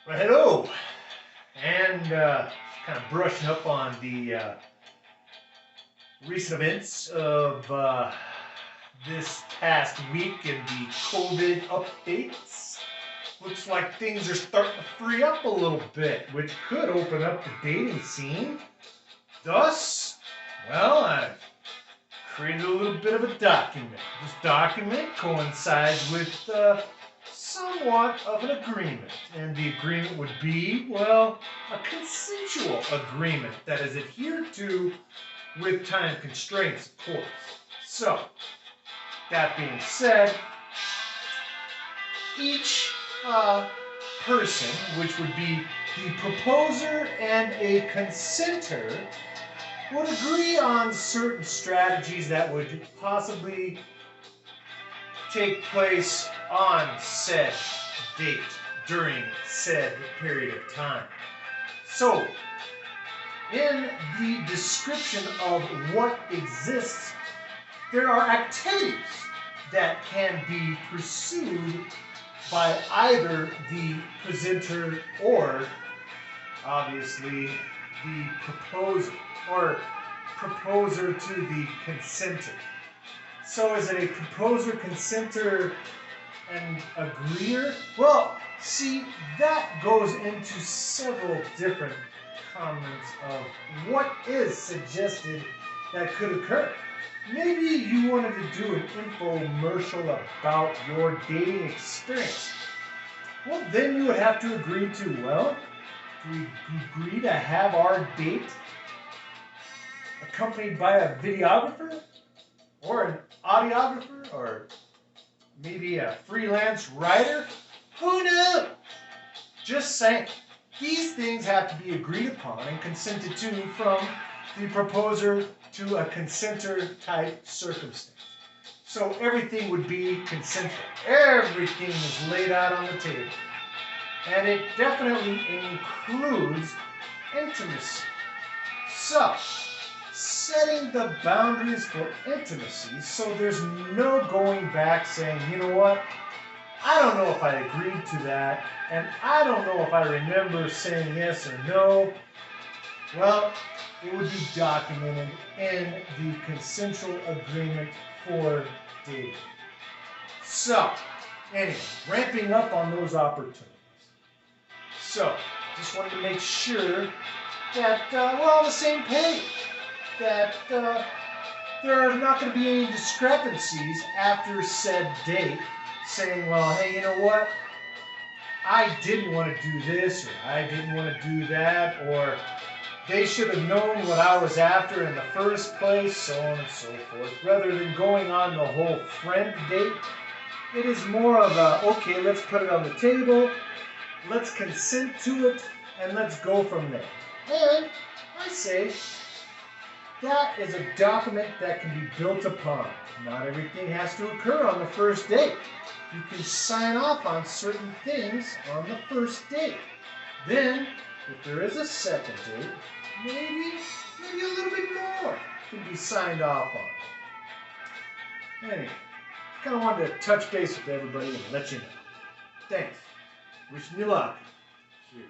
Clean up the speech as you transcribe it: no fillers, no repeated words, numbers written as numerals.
Well, hello, and kind of brushing up on the recent events of this past week and the COVID updates. Looks like things are starting to free up a little bit, which could open up the dating scene. Thus, well, I've created a little bit of a document. This document coincides with somewhat of an agreement, and the agreement would be, well, a consensual agreement that is adhered to with time constraints, of course. So, that being said, each person, which would be the proposer and a consenter, would agree on certain strategies that would possibly take place on said date during said period of time. So, in the description of what exists, there are activities that can be pursued by either the presenter or, obviously, the proposer, or proposer to the consenter. So is it a proposer, consenter, and agreeer? Well, see, that goes into several different comments of what is suggested that could occur. Maybe you wanted to do an infomercial about your dating experience. Well, then you would have to agree to, well, do we agree to have our date accompanied by a videographer? Or an audiographer? Or maybe a freelance writer? Who knows? Just saying. These things have to be agreed upon and consented to from the proposer to a consenter type circumstance. So everything would be consensual. Everything is laid out on the table. And it definitely includes intimacy. So, setting the boundaries for intimacy so there's no going back saying, you know what, I don't know if I agreed to that, and I don't know if I remember saying yes or no. Well, it would be documented in the consensual agreement for dating. So, anyway, ramping up on those opportunities. So, just wanted to make sure that we're on the same page. That there are not going to be any discrepancies after said date saying, well, hey, you know what? I didn't want to do this, or I didn't want to do that, or they should have known what I was after in the first place, so on and so forth. Rather than going on the whole friend date, it is more of a, okay, let's put it on the table, let's consent to it, and let's go from there. And I say, that is a document that can be built upon. Not everything has to occur on the first date. You can sign off on certain things on the first date. Then, if there is a second date, maybe a little bit more can be signed off on. Anyway, kind of wanted to touch base with everybody and let you know. Thanks. Wishing you luck. Cheers.